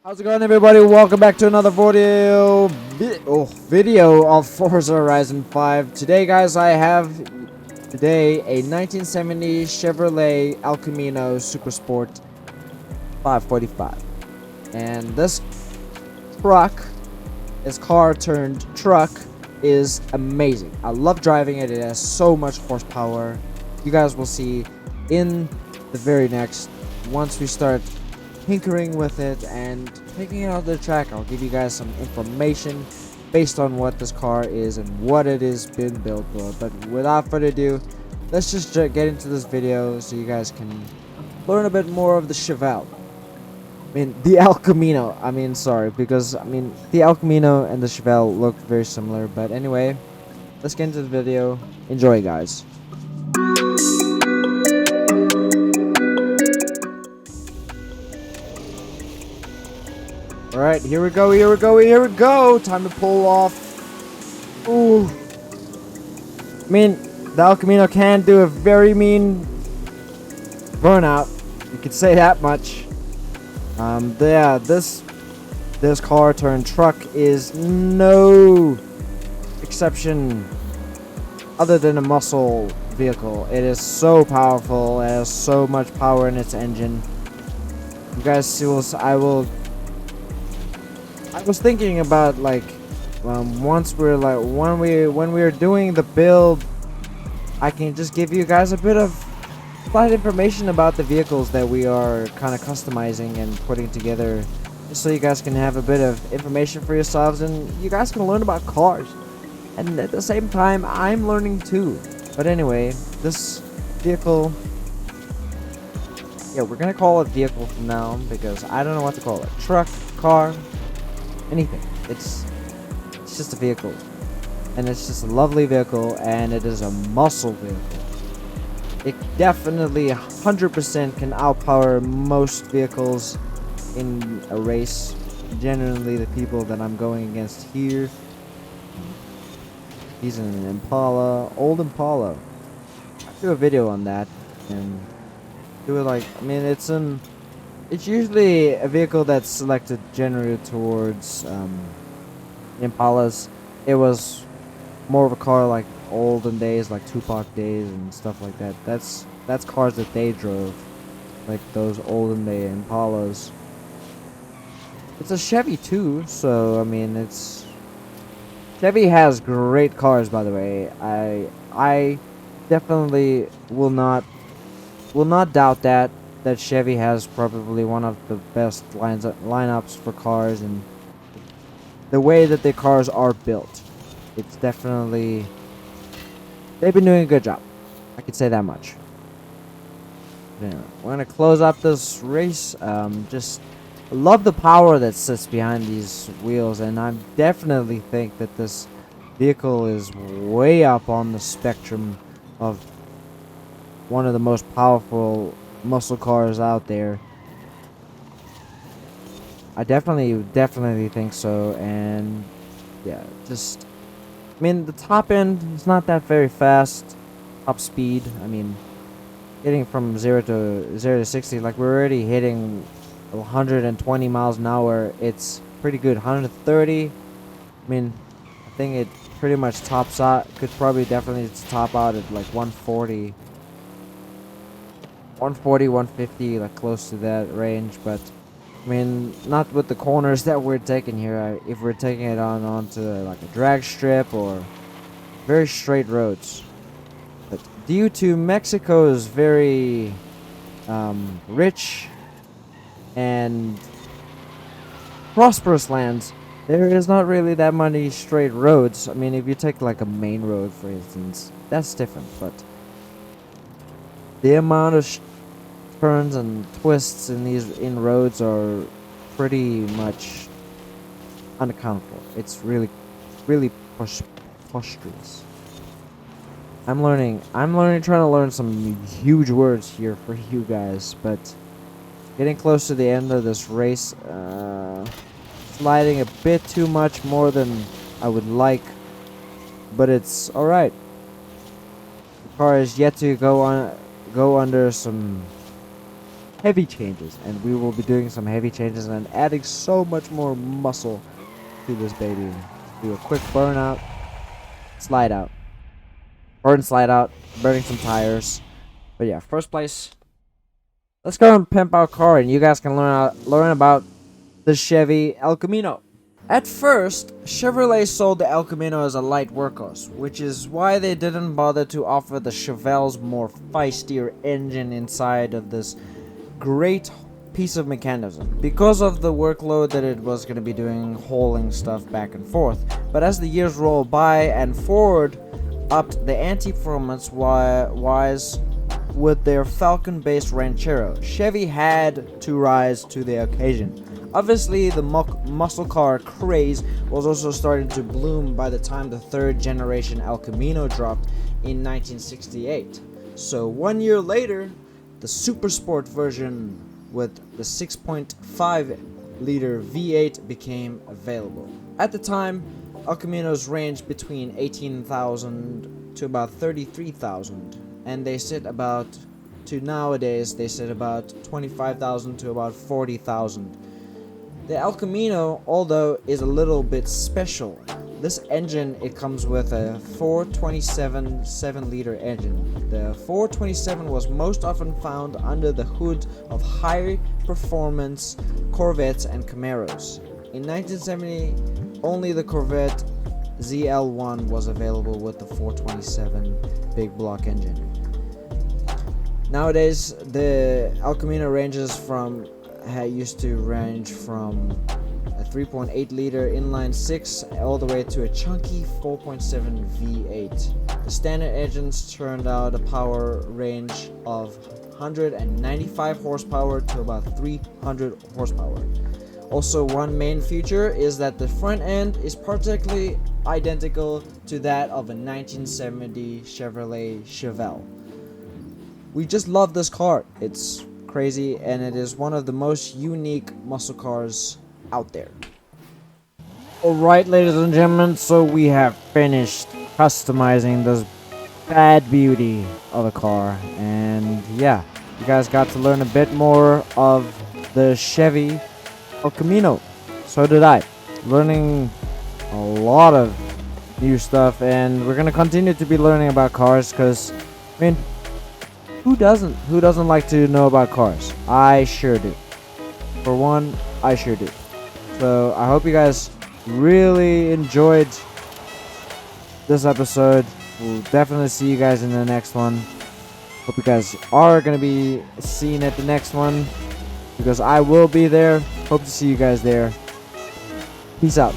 How's it going, everybody? Welcome back to another video of Forza Horizon 5. Today, guys, I have a 1970 Chevrolet El Camino Super Sport 545. And this truck, this car turned truck, is amazing. I love driving it. It has so much horsepower. You guys will see in the very next, once we start tinkering with it and taking it out the track. I'll give you guys some information based on what this car is and what it is been built for. But without further ado, let's just get into this video so you guys can learn a bit more of the Chevelle. The El Camino. Sorry, because the El Camino and the Chevelle look very similar. But anyway, let's get into the video. Enjoy, guys. Alright, here we go. Time to pull off. Ooh. The El Camino can do a very mean burnout. You could say that much. Yeah, this car turned truck is no exception other than a muscle vehicle. It is so powerful. It has so much power in its engine. You guys see, I was thinking about once when we're doing the build, I can just give you guys a bit of slight information about the vehicles that we are kind of customizing and putting together, just so you guys can have a bit of information for yourselves and you guys can learn about cars. And at the same time, I'm learning too. But anyway, this vehicle, yeah, we're gonna call it vehicle from now on because I don't know what to call it. Truck, car, anything. It's just a vehicle, and it's just a lovely vehicle, and it is a muscle vehicle. It definitely 100% can outpower most vehicles in a race. Generally, the people that I'm going against here. He's in an Impala, old Impala. I'll do a video on that and do it it's usually a vehicle that's selected generally towards Impalas. It was more of a car like olden days, like Tupac days and stuff like that. That's cars that they drove, like those olden day Impalas. It's a Chevy too, so Chevy has great cars, by the way. I definitely will not doubt that Chevy has probably one of the best lineups for cars, and the way that their cars are built, it's definitely, they've been doing a good job. I could say that much. Anyway, we're gonna close up this race. Just love the power that sits behind these wheels, and I definitely think that this vehicle is way up on the spectrum of one of the most powerful muscle cars out there. I definitely think so. And yeah, just the top end is not that very fast. Top speed, getting from 0 to 60, like we're already hitting 120 miles an hour. It's pretty good. 130, I think it pretty much tops out, could probably definitely top out at like 140, 150, like close to that range. But not with the corners that we're taking here. If we're taking it onto like a drag strip or very straight roads. But due to Mexico's very rich and prosperous lands, there is not really that many straight roads. If you take like a main road, for instance, that's different. But the amount of turns and twists in roads are pretty much unaccountable. It's really preposterous. I'm trying to learn some huge words here for you guys, but getting close to the end of this race, sliding a bit too much more than I would like, but it's alright. The car is yet to go under some heavy changes, and we will be doing some heavy changes and adding so much more muscle to this baby. Do a quick burnout, slide out, slide out, burning some tires. But yeah, first place. Let's go and pimp our car, and you guys can learn about the Chevy El Camino. At first, Chevrolet sold the El Camino as a light workhorse, which is why they didn't bother to offer the Chevelle's more feistier engine inside of this great piece of mechanism, because of the workload that it was going to be doing, hauling stuff back and forth. But as the years rolled by and Ford upped the anti-performance wise with their Falcon-based Ranchero, Chevy had to rise to the occasion. Obviously, the muscle car craze was also starting to bloom by the time the third generation El Camino dropped in 1968. So 1 year later, the Super Sport version with the 6.5 liter V8 became available. At the time, El Caminos ranged between 18,000 to about 33,000, and they sit about, to nowadays, they sit about 25,000 to about 40,000. The El Camino, although, is a little bit special. This engine, it comes with a 427 7-liter engine. The 427 was most often found under the hood of high-performance Corvettes and Camaros. In 1970, only the Corvette ZL1 was available with the 427 big block engine. Nowadays, the El Camino used to range from a 3.8 liter inline 6 all the way to a chunky 4.7 V8. The standard engines turned out a power range of 195 horsepower to about 300 horsepower. Also, one main feature is that the front end is practically identical to that of a 1970 Chevrolet Chevelle. We just love this car. It's crazy, and it is one of the most unique muscle cars out there. Alright, ladies and gentlemen, so we have finished customizing this bad beauty of a car, and yeah, you guys got to learn a bit more of the Chevy El Camino. So did I. Learning a lot of new stuff, and we're gonna continue to be learning about cars, because I mean, who doesn't like to know about cars? I sure do. For one, I sure do. So I hope you guys really enjoyed this episode. We'll definitely see you guys in the next one. Hope you guys are going to be seen at the next one, because I will be there. Hope to see you guys there. Peace out.